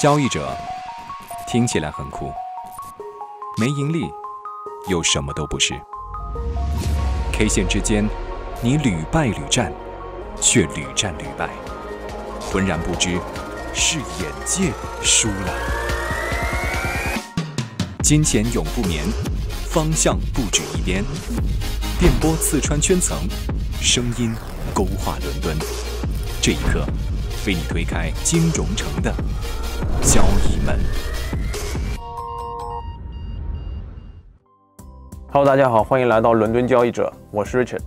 交易者听起来很酷，没盈利又什么都不是。K 线之间，你屡败屡战，却屡战屡败，浑然不知是眼界输了。金钱永不眠，方向不止一边。电波刺穿圈层，声音勾画伦敦。这一刻，为你推开金融城的交易门。Hello， 大家好，欢迎来到伦敦交易者，我是 Richard，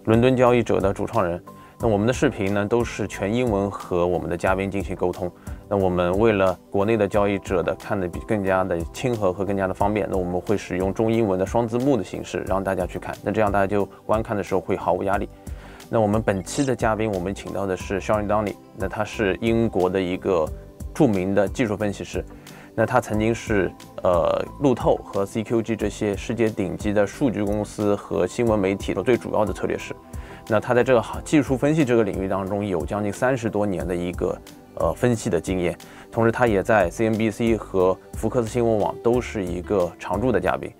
伦敦交易者的主创人。那我们的视频呢都是全英文和我们的嘉宾进行沟通。那我们为了国内的交易者的看得更加的亲和和更加的方便，那我们会使用中英文的双字幕的形式让大家去看，那这样大家就观看的时候会毫无压力。那我们本期的嘉宾，我们请到的是 Shaun Downey， 那他是英国的一个著名的技术分析师。那他曾经是路透和 CQG 这些世界顶级的数据公司和新闻媒体的最主要的策略师。那他在这个技术分析这个领域当中有将近30多年的一个分析的经验，同时他也在 CNBC 和福克斯新闻网都是一个常驻的嘉宾。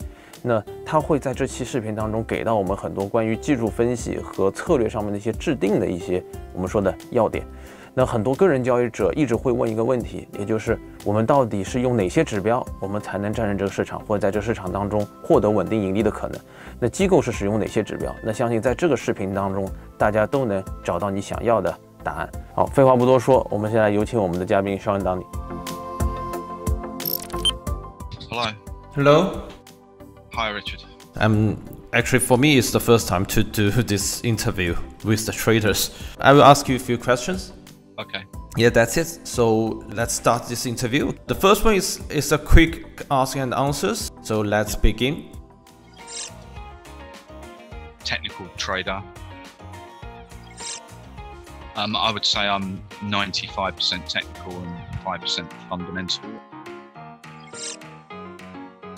那他会在这期视频当中给到我们很多关于技术分析和策略上面的一些制定的一些我们说的要点。那很多个人交易者一直会问一个问题，也就是我们到底是用哪些指标，我们才能战胜这个市场，或者在这个市场当中获得稳定盈利的可能？那机构是使用哪些指标？那相信在这个视频当中，大家都能找到你想要的答案。好，废话不多说，我们现在有请我们的嘉宾 Shaun Downey。Hello. Hello. Hi, Richard. Actually, for me, it's the first time to do this interview with the traders. I will ask you a few questions. Okay. Yeah, that's it. So let's start this interview. The first one is a quick ask and answers. So let's begin. Technical trader. I would say I'm 95% technical and 5% fundamental.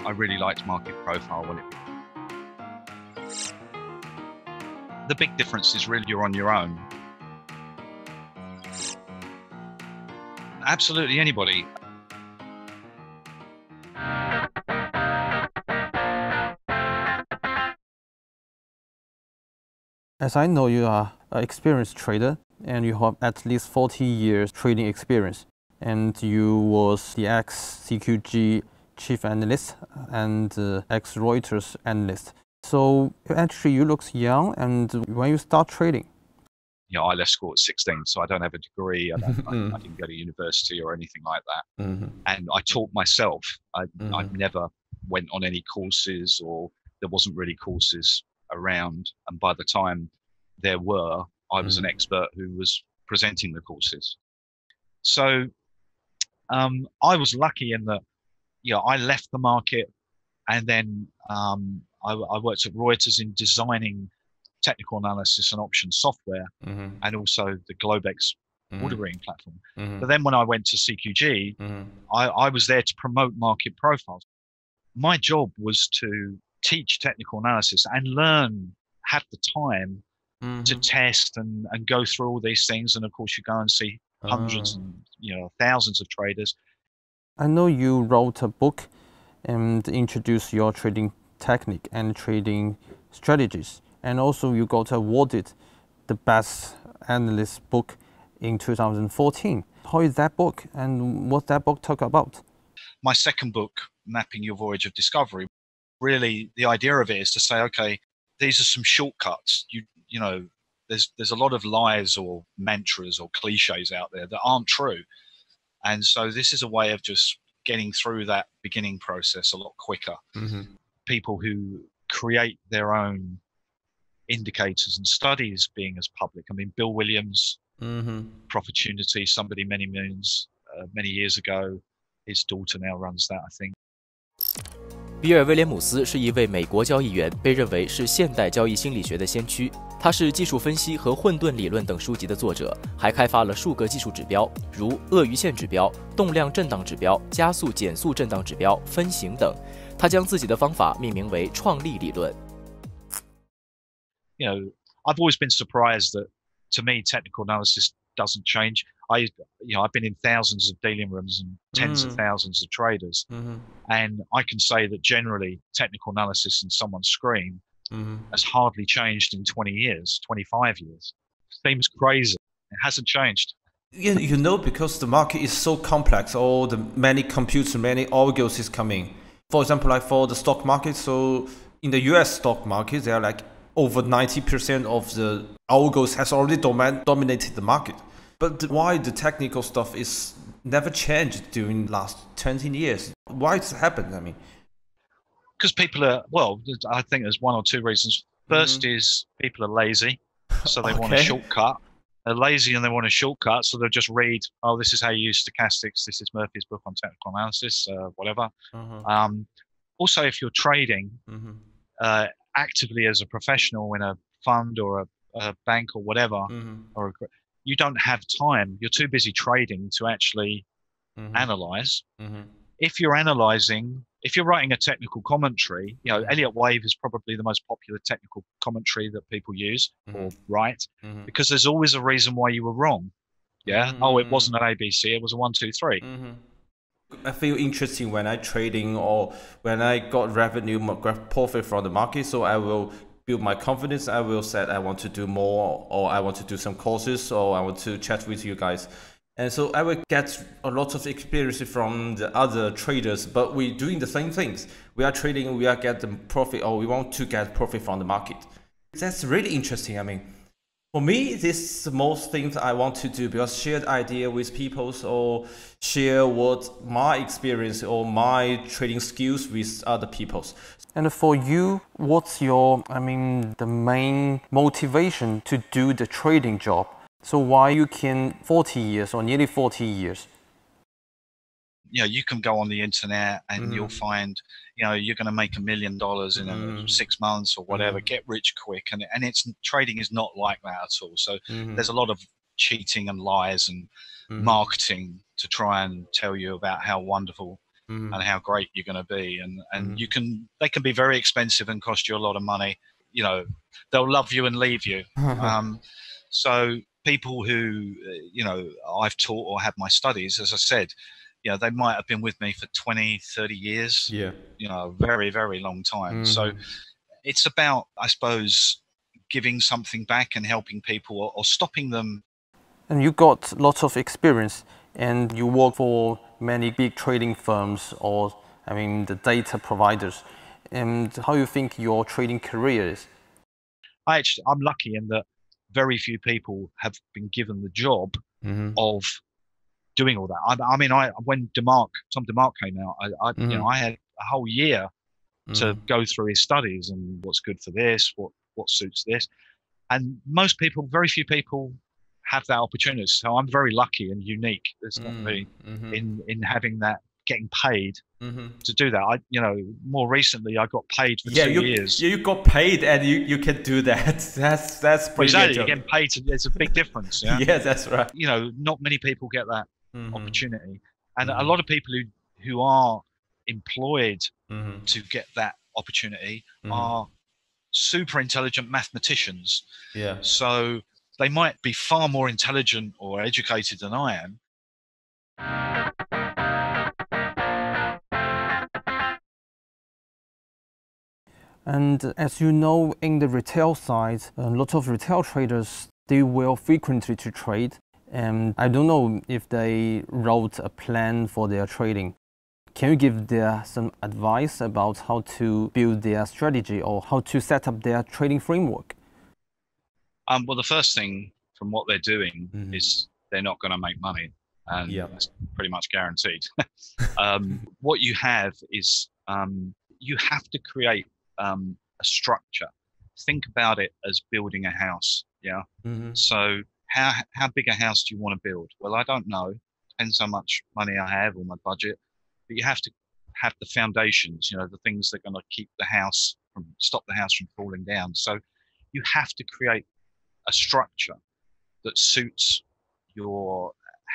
I really liked market profile when the big difference is really you're on your own. Absolutely anybody. As I know, you are an experienced trader and you have at least 40 years trading experience, and you was the ex-CQG chief analyst and ex-Reuters analyst. So actually you look young, and when you start trading? You know, I left school at 16, so I don't have a degree. I didn't go to university or anything like that. And I taught myself. I never went on any courses, or there wasn't really courses around. And by the time there were, I was an expert who was presenting the courses. So I was lucky in that, you know, I left the market, and then I worked at Reuters in designing technical analysis and option software, and also the Globex ordering platform. But then when I went to CQG, I was there to promote market profiles. My job was to teach technical analysis and have the time to test and go through all these things. And of course, you go and see hundreds and thousands of traders. I know you wrote a book and introduced your trading technique and trading strategies, and also you got awarded the best analyst book in 2014. How is that book, and what that book talk about? My second book, Mapping Your Voyage of Discovery, really the idea of it is to say, okay, these are some shortcuts. You know, there's a lot of lies or mantras or cliches out there that aren't true, and so this is a way of just getting through that beginning process a lot quicker. People who create their own indicators and studies being as public. I mean, Bill Williams, Profittunity, somebody many years ago, his daughter now runs that, I think. 比尔·威廉姆斯是一位美国交易员，被认为是现代交易心理学的先驱。他是技术分析和混沌理论等书籍的作者，还开发了数个技术指标，如鳄鱼线指标、动量震荡指标、加速减速震荡指标、分形等。他将自己的方法命名为创立理论。You know, I've always been surprised that, to me, technical analysis doesn't change. I've been in thousands of dealing rooms and tens of thousands of traders, and I can say that generally technical analysis in someone's screen has hardly changed in 20 years, 25 years. Seems crazy. It hasn't changed. You know, because the market is so complex, all the many computers, many algos is coming. For example, like for the stock market, so in the US stock market, there are like over 90% of the algos has already dominated the market. But why the technical stuff is never changed during last 20 years? Why it's happened? I mean, because people are, well, I think there's one or two reasons. First is people are lazy, so they want a shortcut. They're lazy and they want a shortcut, so they'll just read, oh, this is how you use stochastics, this is Murphy's book on technical analysis, whatever. Also, if you're trading actively as a professional in a fund or a bank or whatever, you don't have time. You're too busy trading to actually analyze. If you're analyzing, if you're writing a technical commentary, you know, Elliott Wave is probably the most popular technical commentary that people use or write, because there's always a reason why you were wrong. Yeah. Oh, it wasn't an ABC, it was a 1, 2, 3. I feel interesting when I trading or when I got revenue, profit from the market. So I will build my confidence. I will say I want to do more, or I want to do some courses, or I want to chat with you guys. And so I will get a lot of experience from the other traders, but we're doing the same things. We are trading, we are getting profit, or we want to get profit from the market. That's really interesting. I mean, for me, this is the most things I want to do, because shared idea with people, or share what my experience or my trading skills with other people's. And for you, what's your, the main motivation to do the trading job? So why you can 40 years or nearly 40 years? You know, you can go on the internet and you'll find, you know, you're going to make $1 million in 6 months or whatever, get rich quick. And it's trading is not like that at all. So there's a lot of cheating and lies and marketing to try and tell you about how wonderful and how great you're going to be. And they can be very expensive and cost you a lot of money. You know, they'll love you and leave you. So people who, you know, I've taught or had my studies, as I said, you know, they might have been with me for 20, 30 years, you know, a very, very long time. So it's about, I suppose, giving something back and helping people or stopping them. And you got lots of experience and you work for many big trading firms or, the data providers. And how you think your trading career is? I'm lucky in that very few people have been given the job of doing all that. When Tom DeMark came out, you know, I had a whole year to go through his studies and what's good for this, what suits this. And very few people have that opportunity. So I'm very lucky and unique. There's not me in having that, getting paid to do that. You know, more recently I got paid for 2 years. You got paid and you can do that. That's pretty exactly. You're getting paid. There's a big difference. Yeah? Yeah, that's right. You know, not many people get that opportunity, and a lot of people who are employed to get that opportunity are super intelligent mathematicians. Yeah. So they might be far more intelligent or educated than I am. And as you know, in the retail side, a lot of retail traders, they will frequently to trade. And I don't know if they wrote a plan for their trading. Can you give some advice about how to build their strategy or how to set up their trading framework? Well, the first thing from what they're doing is they're not going to make money. And that's pretty much guaranteed. What you have is you have to create a structure. Think about it as building a house. Yeah. So how big a house do you want to build? Well, I don't know. Depends how much money I have or my budget. But you have to have the foundations, you know, the things that are going to stop the house from falling down. So you have to create a structure that suits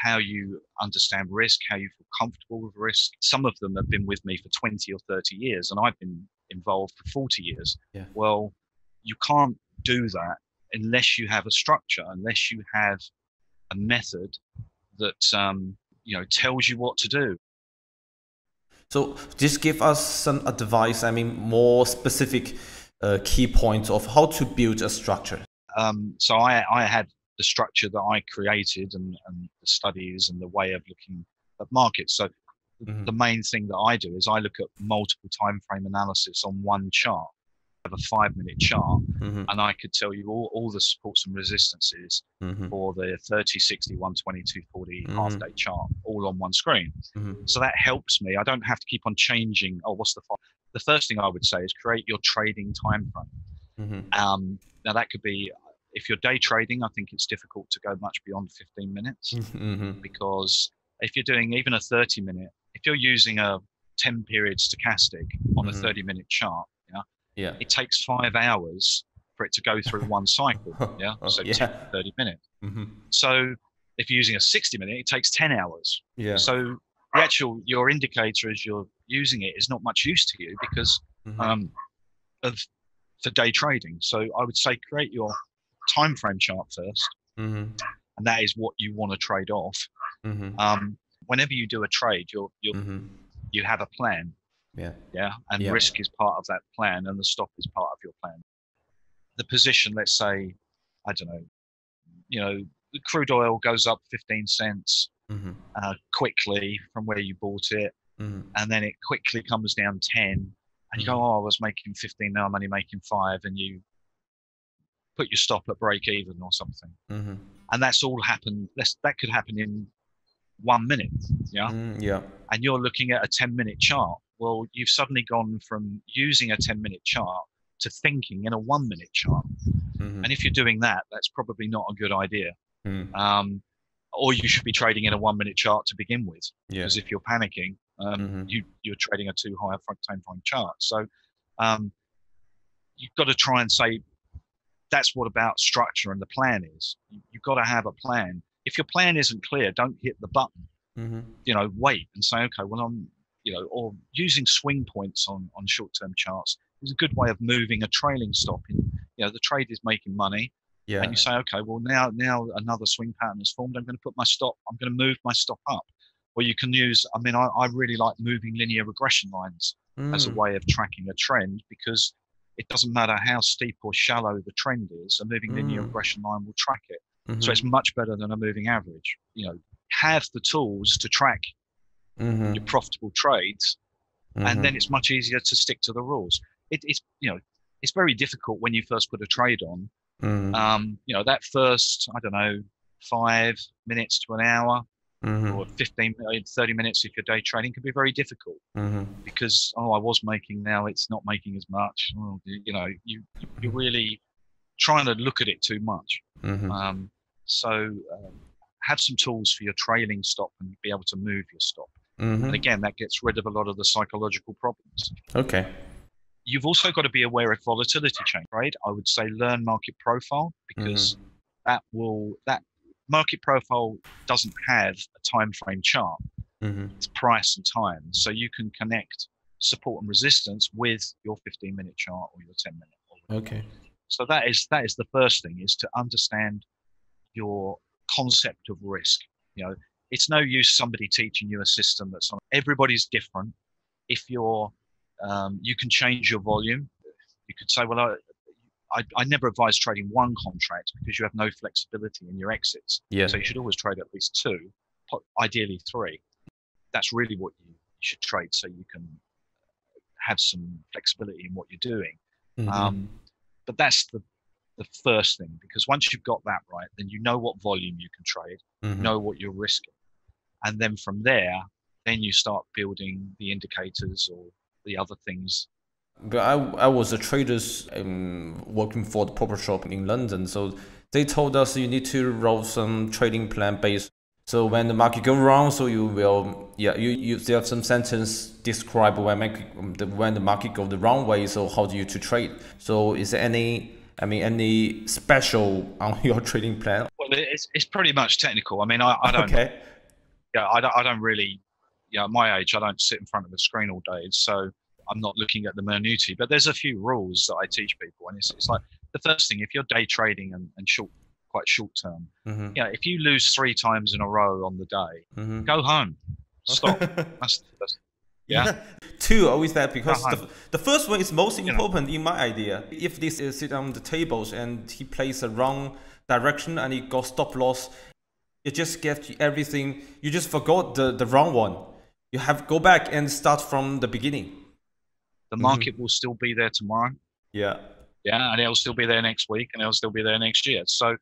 how you understand risk, how you feel comfortable with risk. Some of them have been with me for 20 or 30 years, and I've been involved for 40 years. Yeah. Well, you can't do that unless you have a structure, unless you have a method that tells you what to do. So just give us some advice. I mean, more specific key points of how to build a structure. So I had the structure that I created and the studies and the way of looking at markets. So the main thing that I do is I look at multiple time frame analysis on one chart. I have a 5-minute chart, and I could tell you all the supports and resistances for the 30, 60, 120, 240 half-day chart, all on one screen. So that helps me. I don't have to keep on changing. Oh, what's the first thing I would say is create your trading time frame. Now that could be, if you're day trading, I think it's difficult to go much beyond 15 minutes because if you're doing even a 30-minute, if you're using a 10-period stochastic on a 30-minute chart, it takes 5 hours for it to go through one cycle. So 30 minutes. So if you're using a 60-minute, it takes 10 hours. So your indicator as you're using it is not much use to you because for day trading. So I would say create your time frame chart first, and that is what you want to trade off. Whenever you do a trade, you have a plan. And risk is part of that plan, and the stop is part of your plan. The position, let's say, I don't know, the crude oil goes up 15 cents quickly from where you bought it, and then it quickly comes down 10, and you go, oh, I was making 15, now I'm only making 5, and you put your stop at break even or something. And that's all happened. That could happen in 1 minute. And you're looking at a 10-minute chart. Well, you've suddenly gone from using a 10-minute chart to thinking in a 1-minute chart. And if you're doing that, that's probably not a good idea. Or you should be trading in a 1-minute chart to begin with. Because if you're panicking, you're trading a too high a time frame chart. So you've got to try and say, that's what about structure and the plan is. You've got to have a plan. If your plan isn't clear, don't hit the button. Wait and say, okay, well, or using swing points on short-term charts is a good way of moving a trailing stop in. The trade is making money, and you say, okay, well, now another swing pattern has formed. I'm going to move my stop up. Or you can use, I really like moving linear regression lines as a way of tracking a trend, because it doesn't matter how steep or shallow the trend is, a moving linear regression line will track it. So it's much better than a moving average. Have the tools to track your profitable trades, and then it's much easier to stick to the rules. It's very difficult when you first put a trade on. That first, 5 minutes to an hour, or 15, 30 minutes if you're day trading, can be very difficult because I was making, now it's not making as much. You're really trying to look at it too much. So have some tools for your trailing stop and be able to move your stop. And again, that gets rid of a lot of the psychological problems. Okay. You've also got to be aware of volatility change, right? I would say learn market profile, because that market profile doesn't have a time frame chart. It's price and time. So you can connect support and resistance with your 15-minute chart or your 10-minute. Okay. So that is the first thing, is to understand your concept of risk. It's no use somebody teaching you a system that's on. Everybody's different. If you're, you can change your volume. You could say, well, I never advise trading one contract because you have no flexibility in your exits. So you should always trade at least 2, ideally 3. That's really what you should trade, so you can have some flexibility in what you're doing. But that's the first thing, because once you've got that right, then you know what volume you can trade, you know what you're risking. And then from there, then you start building the indicators or the other things. But I was a trader working for the proper shop in London. So they told us you need to roll some trading plan based. So when the market goes wrong, so you will, you have some sentence describe when the market goes the wrong way. So how do you to trade? So is there any special on your trading plan? Well, it's pretty much technical. I don't. Okay. I don't really. At my age, I don't sit in front of a screen all day, so I'm not looking at the minutiae. But there's a few rules that I teach people, and it's like the first thing: if you're day trading and short quite short term. If you lose 3 times in a row on the day, go home, stop. that's yeah. 2 always that, because the first one is most important in my idea. If this is sit on the tables and he plays the wrong direction and he got stop loss, you just get everything. You just forgot the wrong one. You have to go back and start from the beginning. The market will still be there tomorrow. Yeah, and it'll still be there next week, and it'll still be there next year. So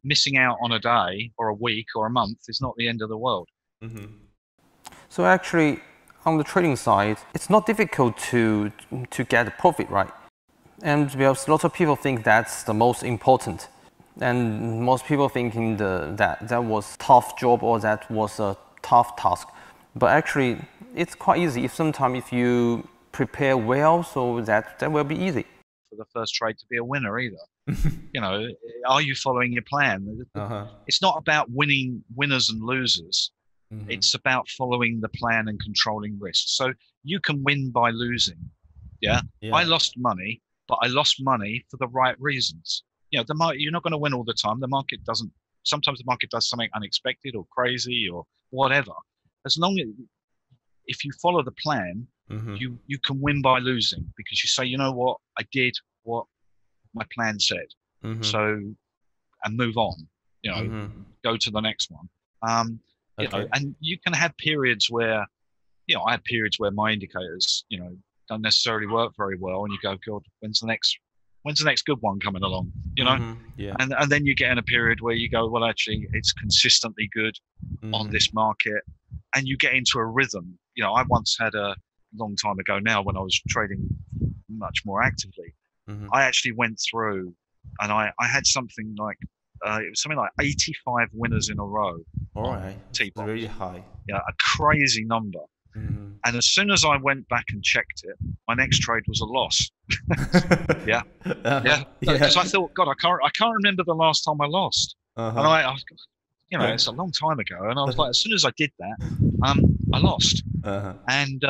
missing out on a day or a week or a month is not the end of the world. So actually, on the trading side, it's not difficult to get a profit, right? And because lots of people think that's the most important, and most people thinking that was tough job or that was a tough task. But actually, it's quite easy if you prepare well, so that will be easy. For the first trade to be a winner either. Are you following your plan? It's not about winning winners and losers. It's about following the plan and controlling risks. So you can win by losing. I lost money, but I lost money for the right reasons. The market, you're not going to win all the time. The market doesn't. Sometimes the market does something unexpected or crazy or whatever. As long as if you follow the plan, you can win by losing, because you say, you know what, I did what my plan said. So, and move on, go to the next one. And you can have periods where, I had periods where my indicators, don't necessarily work very well, and you go, God, when's the next good one coming along? And then you get in a period where you go, well, actually, it's consistently good on this market, and you get into a rhythm. I once had a long time ago now, when I was trading much more actively, I actually went through, and I had something like it was something like 85 winners in a row. All right, T-box. Really high. Yeah, a crazy number. And as soon as I went back and checked it, my next trade was a loss. Because I thought, God, I can't remember the last time I lost. And I it's a long time ago, and I was like, as soon as I did that, I lost. And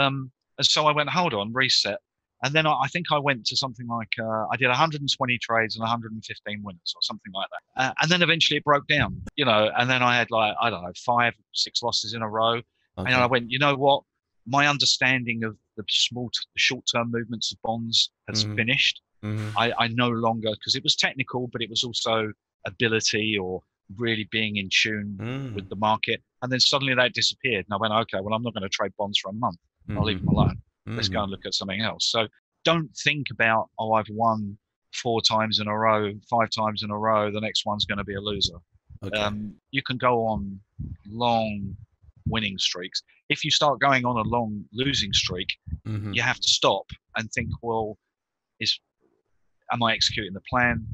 so I went, hold on, reset. And then I think I went to something like, I did 120 trades and 115 winners or something like that. And then eventually it broke down, and then I had like, I don't know, 5, 6 losses in a row. And I went, you know what? My understanding of the short-term movements of bonds has finished. I no longer, because it was technical, but it was also ability or really being in tune with the market. And then suddenly that disappeared. And I went, okay, well, I'm not going to trade bonds for a month. I'll leave them alone. Let's go and look at something else. So don't think about, I've won 4 times in a row, 5 times in a row, the next one's going to be a loser. You can go on long winning streaks. If you start going on a long losing streak, you have to stop and think, well, am I executing the plan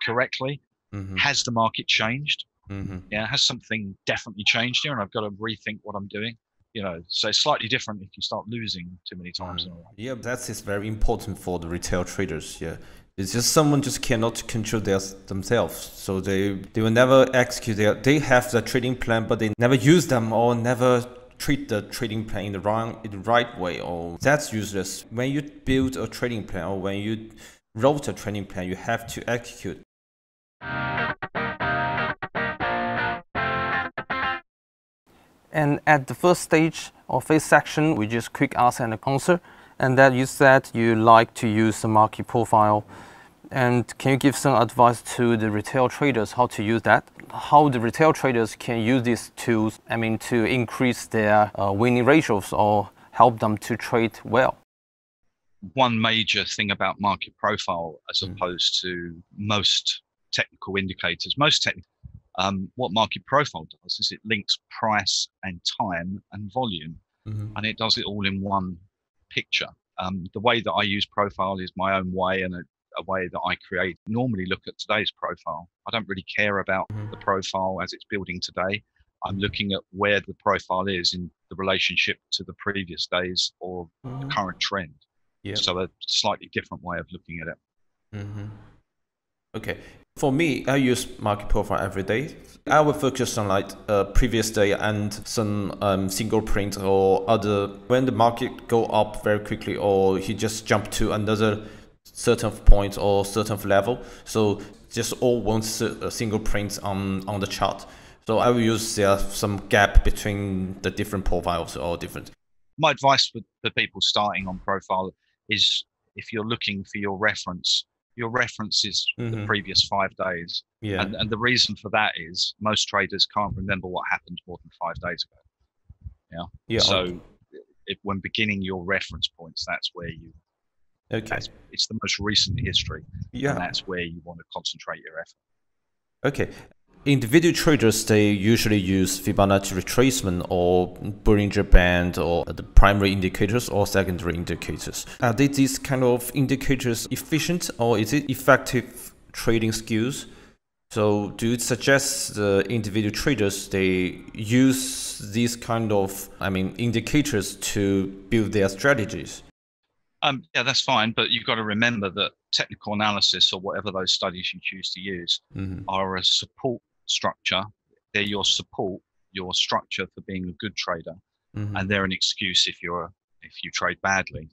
correctly? Has the market changed? Has something definitely changed here, and I've got to rethink what I'm doing? So it's slightly different if you start losing too many times in a row. Yeah, that is very important for the retail traders. Yeah, it's just someone just cannot control themselves, so they will never execute they have the trading plan, but they never use them or never treat the trading plan in the right way, or that's useless. When you build a trading plan or when you wrote a trading plan, you have to execute. And at the first stage or first section, we just quick ask and answer. And that you said you like to use the market profile. And can you give some advice to the retail traders how to use that? How the retail traders can use these tools, to increase their winning ratios or help them to trade well? One major thing about market profile, as opposed to most technical indicators, what market profile does is it links price and time and volume, and it does it all in one picture. The way that I use profile is my own way, and a way that I normally look at today's profile. I don't really care about the profile as it's building today. I'm looking at where the profile is in the relationship to the previous days or the current trend. So a slightly different way of looking at it. Okay. For me, I use market profile every day. I will focus on previous day and some single print or other. When the market go up very quickly, or he just jump to another certain point or certain level. So just all one single print on the chart. So I will use some gap between the different profiles or different. My advice for people starting on profile is if you're looking for your reference is the previous 5 days. Yeah. And the reason for that is most traders can't remember what happened more than 5 days ago. Yeah. So when beginning your reference points, that's where you. Okay. It's the most recent history. Yeah. And that's where you want to concentrate your effort. Okay. Individual traders, they usually use Fibonacci retracement or Bollinger Band or the primary indicators or secondary indicators. Are these kind of indicators efficient, or is it effective trading skills? So do you suggest the individual traders, they use these kind of, indicators to build their strategies? Yeah, that's fine, but you've got to remember that technical analysis or whatever those studies you choose to use are a support structure. They're your support, your structure for being a good trader, and they're an excuse if you trade badly.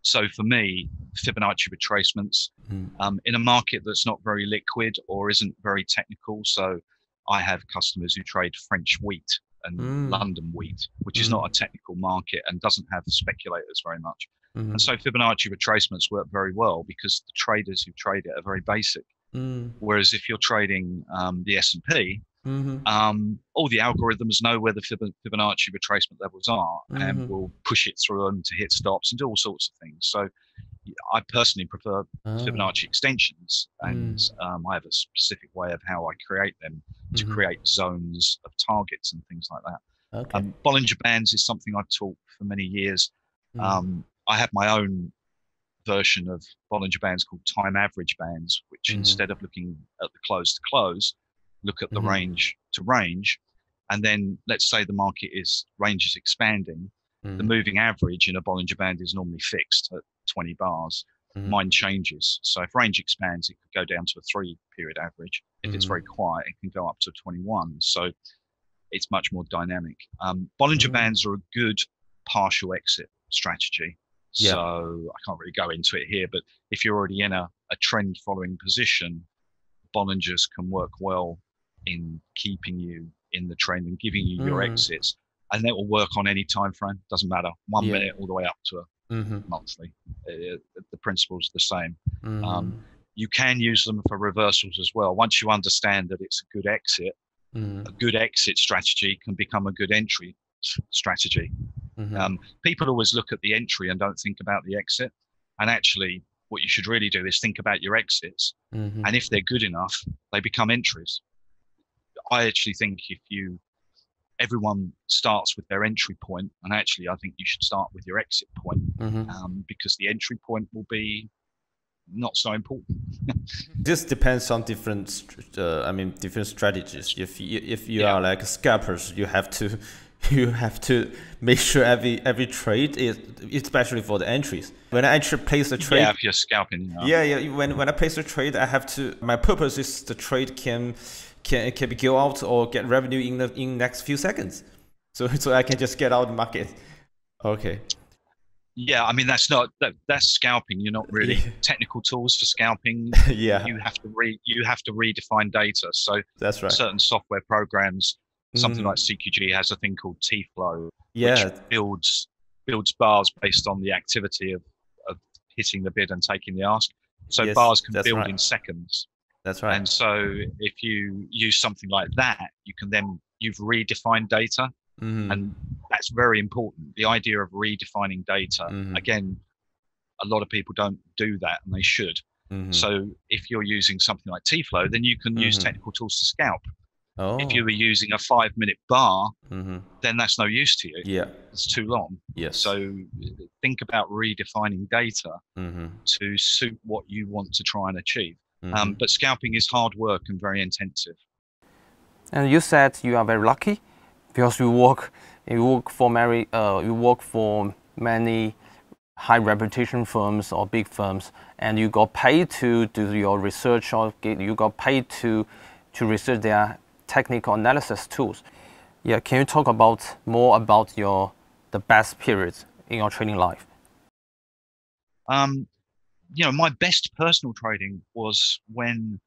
So for me, Fibonacci retracements in a market that's not very liquid or isn't very technical. So I have customers who trade French wheat and London wheat, which is not a technical market and doesn't have speculators very much. And so Fibonacci retracements work very well because the traders who trade it are very basic. Whereas if you're trading the S&P, all the algorithms know where the Fibonacci retracement levels are and will push it through them to hit stops and do all sorts of things. So I personally prefer Fibonacci extensions, and I have a specific way of how I create them to create zones of targets and things like that. Okay. Bollinger Bands is something I've taught for many years. I have my own version of Bollinger Bands called time average bands, which instead of looking at the close to close, look at the range to range. And then let's say the market range is expanding. The moving average in a Bollinger Band is normally fixed at 20 bars. Mine changes. So if range expands, it could go down to a 3-period average. If it's very quiet, it can go up to 21. So it's much more dynamic. Bollinger Bands are a good partial exit strategy. Yeah. So I can't really go into it here, but if you're already in a trend following position, Bollingers can work well in keeping you in the trend and giving you your exits. And that will work on any time frame. Doesn't matter. 1 minute all the way up to a monthly. The principle's the same. You can use them for reversals as well. Once you understand that it's a good exit strategy can become a good entry strategy. People always look at the entry and don't think about the exit. And actually, what you should really do is think about your exits. And if they're good enough, they become entries. I actually think everyone starts with their entry point, and actually I think you should start with your exit point, because the entry point will be not so important. This depends on different strategies. If you are like scalpers, you have to make sure every trade is, especially for the entries. When I actually place a trade, if you're scalping. When I place a trade, I have to. My purpose is the trade can go out or get revenue in next few seconds, so I can just get out of the market. Okay. Yeah, that's scalping. You're not really technical tools for scalping. You have to redefine data. So that's right. Certain software programs, something like CQG has a thing called T-flow, which builds bars based on the activity of hitting the bid and taking the ask. So bars can build in seconds. That's right. And so if you use something like that, you've redefined data. And that's very important. The idea of redefining data, again, a lot of people don't do that, and they should. So if you're using something like T-flow, then you can use technical tools to scalp. If you were using a 5-minute bar, then that's no use to you. Yeah, it's too long. Yes. So think about redefining data to suit what you want to try and achieve. But scalping is hard work and very intensive. And you said you are very lucky because you work for many high reputation firms or big firms, and you got paid to do your research, or you got paid to research their technical analysis tools. Yeah, can you talk more about the best periods in your trading life? My best personal trading was when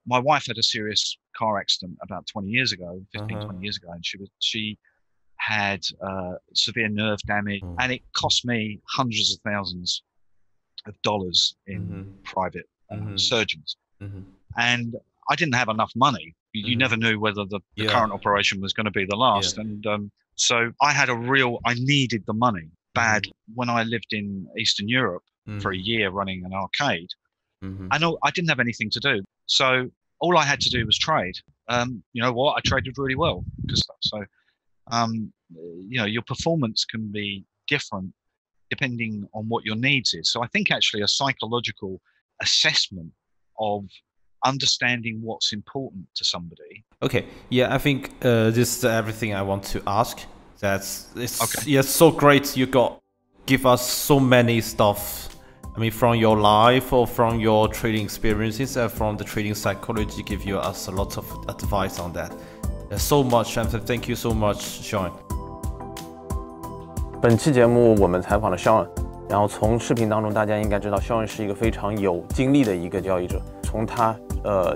my wife had a serious car accident about 20 years ago, 20 years ago, and she had severe nerve damage, and it cost me hundreds of thousands of dollars in private surgeons. And I didn't have enough money. You never knew whether the current operation was going to be the last. And so I needed the money bad when I lived in Eastern Europe for a year running an arcade. I didn't have anything to do. So all I had to do was trade. You know what? I traded really well. So, your performance can be different depending on what your needs is. So I think actually a psychological assessment of understanding what's important to somebody. Okay, yeah, I think this is everything I want to ask. It's so great you give us so many stuff. I mean, from your life or from your trading experiences and from the trading psychology, give us a lot of advice on that. There's so much, and thank you so much, Shaun. 本期节目我们采访了 Shaun， 然后从视频当中大家应该知道 Shaun 是一个非常有经历的一个交易者，从他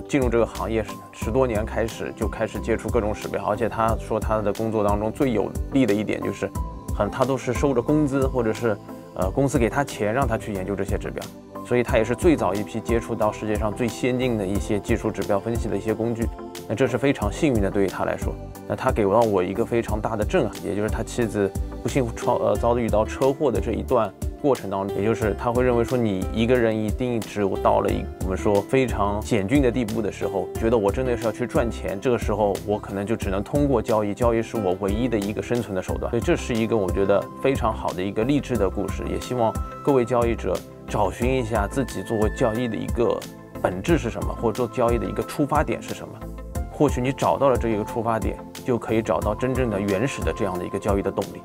进入这个行业10多年开始就开始接触各种指标，而且他说他的工作当中最有利的一点就是，他都是收着工资或者是公司给他钱让他去研究这些指标，所以他也是最早一批接触到世界上最先进的一些技术指标分析的一些工具。那这是非常幸运的，对于他来说。那他给到我一个非常大的震撼，也就是他妻子不幸遭遇到车祸的这一段过程当中，也就是他会认为说你一个人一定只有到了我们说非常险峻的地步的时候，觉得我真的是要去赚钱，这个时候我可能就只能通过交易，交易是我唯一的一个生存的手段。所以这是一个我觉得非常好的一个励志的故事，也希望各位交易者找寻一下自己做交易的一个本质是什么，或者做交易的一个出发点是什么。或许你找到了这一个出发点，就可以找到真正的原始的这样的一个交易的动力。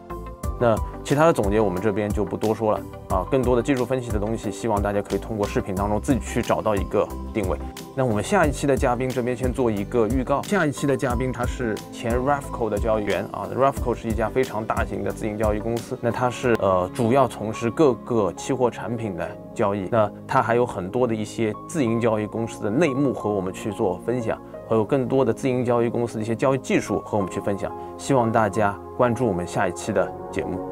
那其他的总结我们这边就不多说了啊，更多的技术分析的东西，希望大家可以通过视频当中自己去找到一个定位。那我们下一期的嘉宾这边先做一个预告，下一期的嘉宾他是前 Rafco 的交易员啊 ，Rafco 是一家非常大型的自营交易公司，那它是主要从事各个期货产品的交易，那它还有很多的一些自营交易公司的内幕和我们去做分享。还有更多的自营交易公司的一些交易技术和我们去分享，希望大家关注我们下一期的节目。